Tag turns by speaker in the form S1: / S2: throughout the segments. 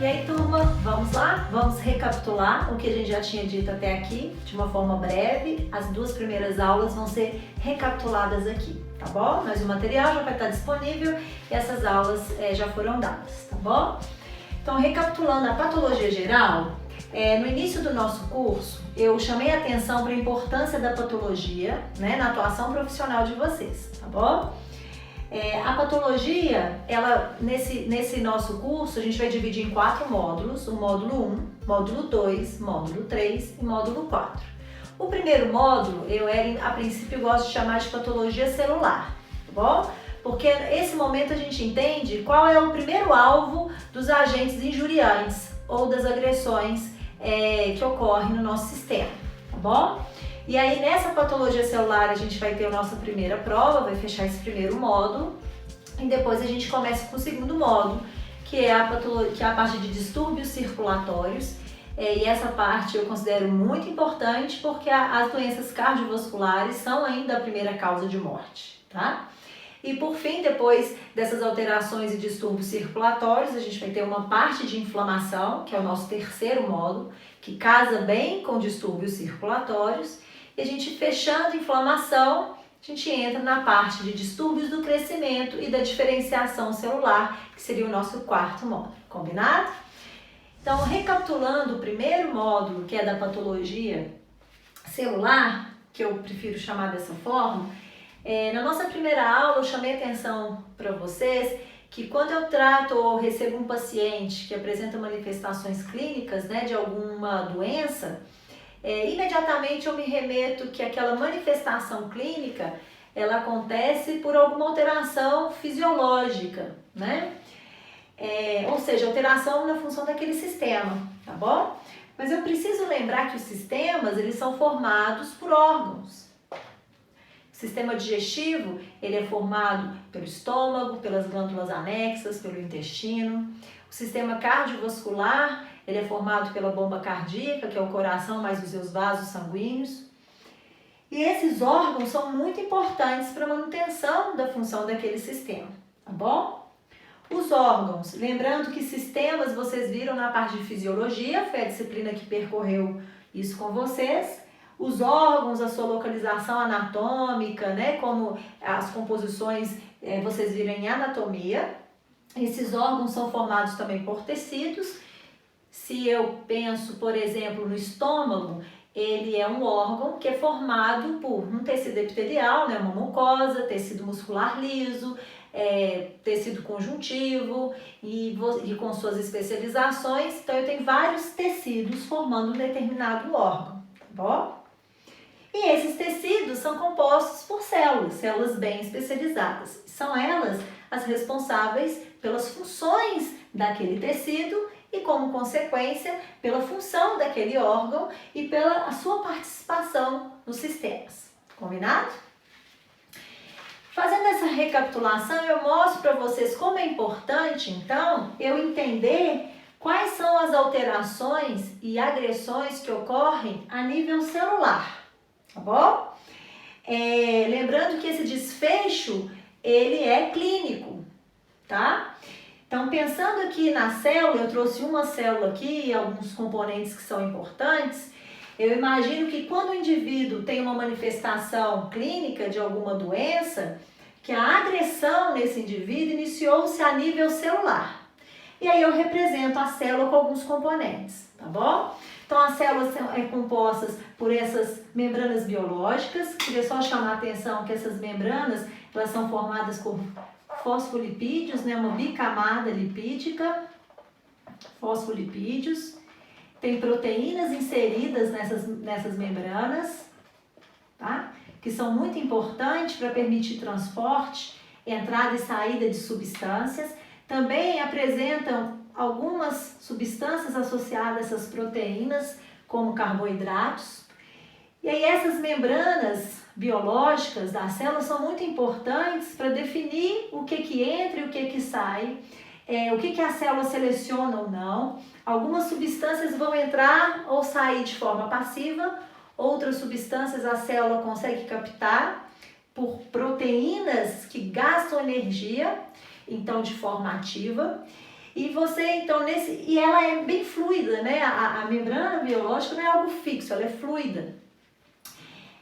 S1: E aí, turma, vamos lá? Vamos recapitular o que a gente já tinha dito até aqui, de uma forma breve. As duas primeiras aulas vão ser recapituladas aqui, tá bom? Mas o material já vai estar disponível e essas aulas já foram dadas, tá bom? Então, recapitulando a patologia geral, no início do nosso curso, eu chamei a atenção para a importância da patologia, né, na atuação profissional de vocês, tá bom? A patologia, nesse nosso curso, a gente vai dividir em 4 módulos, o módulo 1, módulo 2, módulo 3 e módulo 4. O primeiro módulo, a princípio gosto de chamar de patologia celular, tá bom? Porque nesse momento a gente entende qual é o primeiro alvo dos agentes injuriantes ou das agressões que ocorrem no nosso sistema, tá bom? E aí nessa patologia celular a gente vai ter a nossa primeira prova, vai fechar esse primeiro módulo e depois a gente começa com o segundo módulo, que é a parte de distúrbios circulatórios. E essa parte eu considero muito importante porque as doenças cardiovasculares são ainda a primeira causa de morte, tá? E por fim, depois dessas alterações e distúrbios circulatórios, a gente vai ter uma parte de inflamação, que é o nosso terceiro módulo, que casa bem com distúrbios circulatórios. E a gente fechando a inflamação, a gente entra na parte de distúrbios do crescimento e da diferenciação celular, que seria o nosso quarto módulo, combinado? Então, recapitulando o primeiro módulo, que é da patologia celular, que eu prefiro chamar dessa forma, na nossa primeira aula eu chamei atenção para vocês que quando eu trato ou recebo um paciente que apresenta manifestações clínicas, né, de alguma doença, imediatamente eu me remeto que aquela manifestação clínica ela acontece por alguma alteração fisiológica, né? Ou seja, alteração na função daquele sistema, tá bom? Mas eu preciso lembrar que os sistemas eles são formados por órgãos. O sistema digestivo ele é formado pelo estômago, pelas glândulas anexas, pelo intestino. O sistema cardiovascular ele é formado pela bomba cardíaca, que é o coração mais os seus vasos sanguíneos. E esses órgãos são muito importantes para a manutenção da função daquele sistema, tá bom? Os órgãos, lembrando que sistemas vocês viram na parte de fisiologia, foi a disciplina que percorreu isso com vocês. Os órgãos, a sua localização anatômica, né, como as composições vocês viram em anatomia. Esses órgãos são formados também por tecidos. Se eu penso, por exemplo, no estômago, ele é um órgão que é formado por um tecido epitelial, né, uma mucosa, tecido muscular liso, tecido conjuntivo e com suas especializações. Então, eu tenho vários tecidos formando um determinado órgão, tá bom? E esses tecidos são compostos por células bem especializadas. São elas as responsáveis pelas funções daquele tecido e, como consequência, pela função daquele órgão e pela sua participação nos sistemas. Combinado? Fazendo essa recapitulação, eu mostro para vocês como é importante, então, eu entender quais são as alterações e agressões que ocorrem a nível celular, tá bom? Lembrando que esse desfecho, ele é clínico, tá? Então, pensando aqui na célula, eu trouxe uma célula aqui e alguns componentes que são importantes. Eu imagino que quando o indivíduo tem uma manifestação clínica de alguma doença, que a agressão nesse indivíduo iniciou-se a nível celular. E aí eu represento a célula com alguns componentes, tá bom? Então, as células são compostas por essas membranas biológicas. Queria só chamar a atenção que essas membranas, elas são formadas por fosfolipídios, né, uma bicamada lipídica, fosfolipídios. Tem proteínas inseridas nessas membranas, tá? Que são muito importantes para permitir transporte, entrada e saída de substâncias. Também apresentam algumas substâncias associadas a essas proteínas, como carboidratos. E aí essas membranas biológicas das células são muito importantes para definir o que entra e o que sai, o que a célula seleciona ou não. Algumas substâncias vão entrar ou sair de forma passiva, outras substâncias a célula consegue captar por proteínas que gastam energia, então de forma ativa. E você, então, e ela é bem fluida, né? A membrana biológica não é algo fixo, ela é fluida.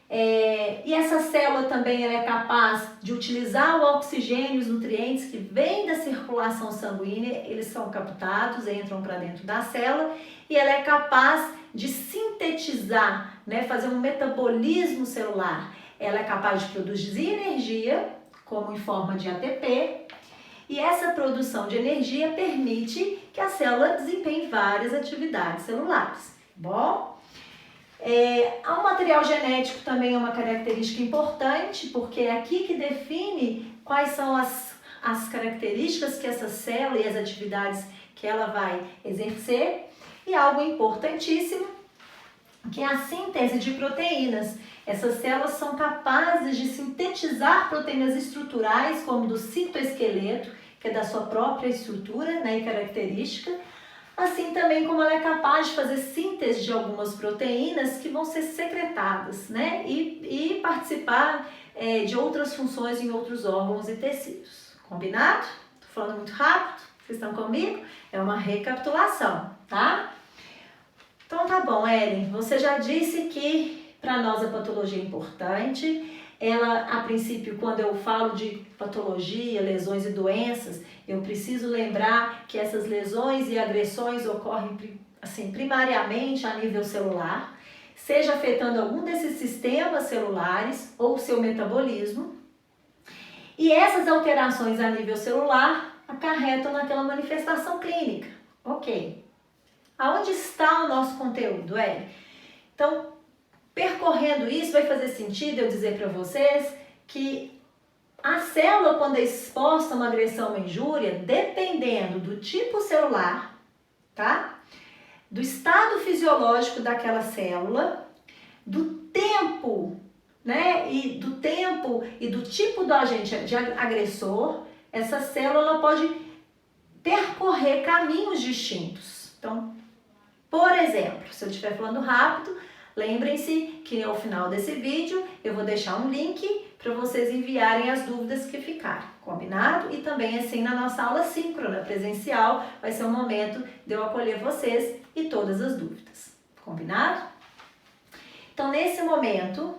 S1: E essa célula também ela é capaz de utilizar o oxigênio e os nutrientes que vêm da circulação sanguínea, eles são captados, entram para dentro da célula e ela é capaz de sintetizar, né, fazer um metabolismo celular. Ela é capaz de produzir energia, como em forma de ATP, e essa produção de energia permite que a célula desempenhe várias atividades celulares. Bom? O material genético também é uma característica importante, porque é aqui que define quais são as características que essa célula e as atividades que ela vai exercer. E algo importantíssimo, que é a síntese de proteínas. Essas células são capazes de sintetizar proteínas estruturais, como do citoesqueleto, que é da sua própria estrutura, né, e característica, assim também como ela é capaz de fazer síntese de algumas proteínas que vão ser secretadas, né, e participar de outras funções em outros órgãos e tecidos. Combinado? Tô falando muito rápido? Vocês estão comigo? É uma recapitulação, tá? Então tá bom, Ellen, você já disse que para nós a patologia é importante. Ela, a princípio, quando eu falo de patologia, lesões e doenças, eu preciso lembrar que essas lesões e agressões ocorrem assim, primariamente a nível celular, seja afetando algum desses sistemas celulares ou seu metabolismo. E essas alterações a nível celular acarretam naquela manifestação clínica. Ok. Aonde está o nosso conteúdo, Então, percorrendo isso, vai fazer sentido eu dizer para vocês que a célula, quando é exposta a uma agressão, uma injúria, dependendo do tipo celular, tá? Do estado fisiológico daquela célula, do tempo, né? E do tipo do agente de agressor, essa célula ela pode percorrer caminhos distintos. Então, por exemplo, se eu estiver falando rápido, lembrem-se que ao final desse vídeo eu vou deixar um link para vocês enviarem as dúvidas que ficarem, combinado? E também assim na nossa aula síncrona presencial vai ser um momento de eu acolher vocês e todas as dúvidas, combinado? Então nesse momento,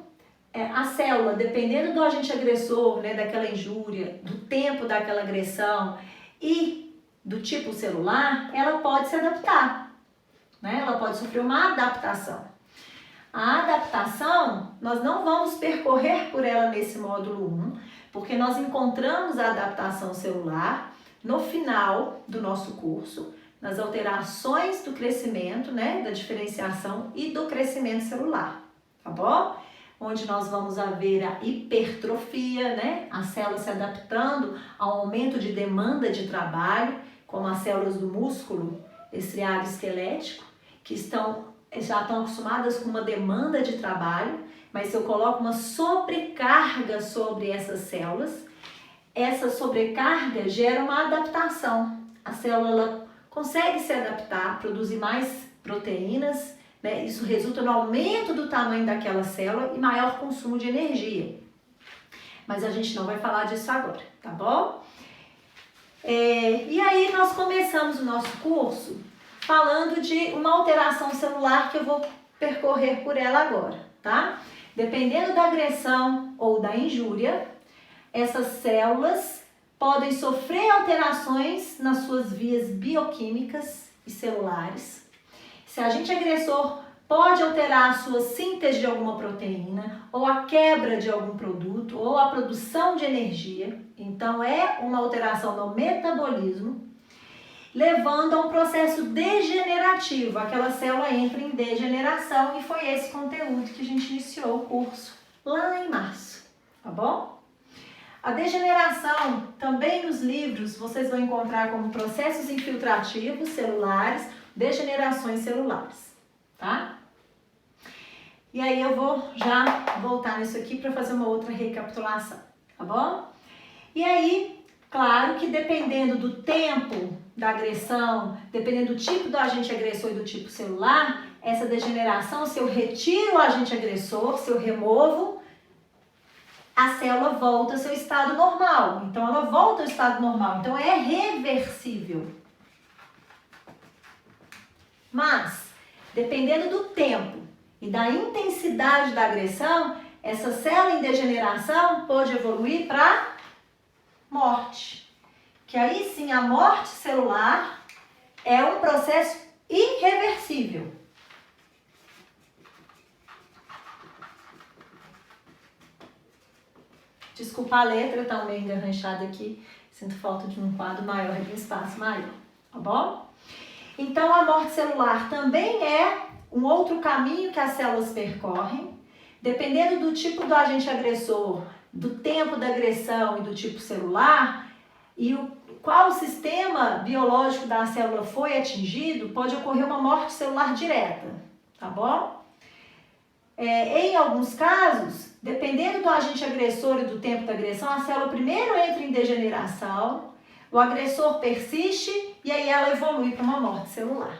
S1: a célula, dependendo do agente agressor, né, daquela injúria, do tempo daquela agressão e do tipo celular, ela pode se adaptar, né? Ela pode sofrer uma adaptação. A adaptação, nós não vamos percorrer por ela nesse módulo 1, porque nós encontramos a adaptação celular no final do nosso curso, nas alterações do crescimento, né, da diferenciação e do crescimento celular, tá bom? Onde nós vamos ver a hipertrofia, né, as células se adaptando ao aumento de demanda de trabalho, como as células do músculo estriado esquelético, que já estão acostumadas com uma demanda de trabalho, mas se eu coloco uma sobrecarga sobre essas células, essa sobrecarga gera uma adaptação. A célula consegue se adaptar, produzir mais proteínas, né? Isso resulta no aumento do tamanho daquela célula e maior consumo de energia. Mas a gente não vai falar disso agora, tá bom? E aí nós começamos o nosso curso falando de uma alteração celular que eu vou percorrer por ela agora, tá? Dependendo da agressão ou da injúria, essas células podem sofrer alterações nas suas vias bioquímicas e celulares. Se a agente agressor pode alterar a sua síntese de alguma proteína, ou a quebra de algum produto, ou a produção de energia, então é uma alteração no metabolismo, levando a um processo degenerativo. Aquela célula entra em degeneração e foi esse conteúdo que a gente iniciou o curso lá em março, tá bom? A degeneração, também nos livros, vocês vão encontrar como processos infiltrativos celulares, degenerações celulares, tá? E aí eu vou já voltar nisso aqui para fazer uma outra recapitulação, tá bom? E aí, claro que dependendo do tempo da agressão, dependendo do tipo do agente agressor e do tipo celular, essa degeneração, se eu retiro o agente agressor, se eu removo, a célula volta ao seu estado normal. Então, ela volta ao estado normal. Então, é reversível, Mas, dependendo do tempo e da intensidade da agressão, essa célula em degeneração pode evoluir para morte. Que aí sim, a morte celular é um processo irreversível. Desculpa a letra, tá meio engarranchada aqui. Sinto falta de um quadro maior e de um espaço maior, tá bom? Então, a morte celular também é um outro caminho que as células percorrem. Dependendo do tipo do agente agressor, do tempo da agressão e do tipo celular, e qual sistema biológico da célula foi atingido, pode ocorrer uma morte celular direta, tá bom? Em alguns casos, dependendo do agente agressor e do tempo da agressão, a célula primeiro entra em degeneração, o agressor persiste e aí ela evolui para uma morte celular.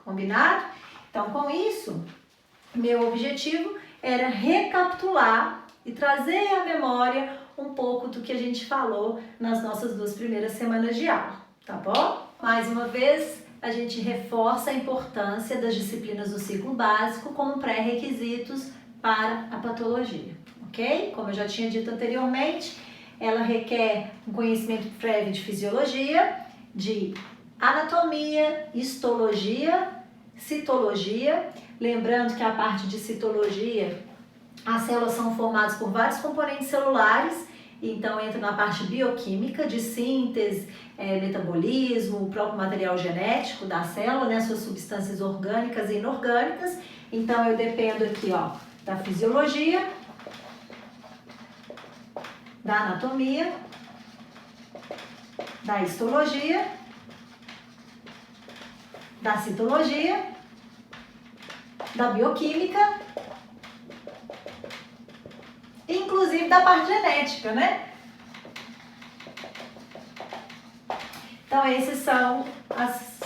S1: Combinado? Então, com isso, meu objetivo era recapitular e trazer à memória um pouco do que a gente falou nas nossas 2 primeiras semanas de aula, tá bom? Mais uma vez, a gente reforça a importância das disciplinas do ciclo básico como pré-requisitos para a patologia, ok? Como eu já tinha dito anteriormente, ela requer um conhecimento prévio de fisiologia, de anatomia, histologia, citologia. Lembrando que a parte de citologia, as células são formadas por vários componentes celulares, então entra na parte bioquímica, de síntese, metabolismo, o próprio material genético da célula, né, suas substâncias orgânicas e inorgânicas. Então eu dependo aqui, ó, da fisiologia, da anatomia, da histologia, da citologia, da bioquímica, inclusive da parte genética, né? Então, essas são as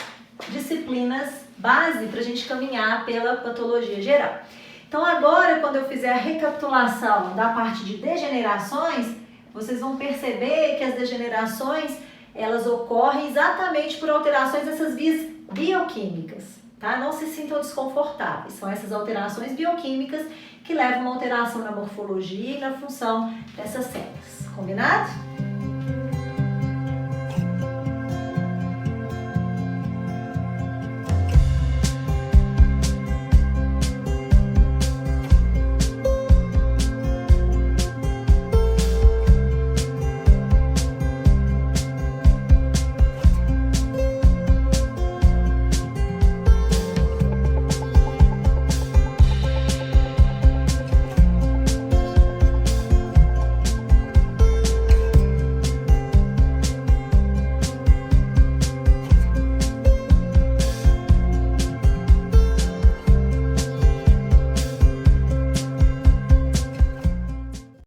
S1: disciplinas base para a gente caminhar pela patologia geral. Então, agora, quando eu fizer a recapitulação da parte de degenerações, vocês vão perceber que as degenerações, elas ocorrem exatamente por alterações dessas vias bioquímicas, tá? Não se sintam desconfortáveis, são essas alterações bioquímicas que levam a uma alteração na morfologia e na função dessas células, combinado?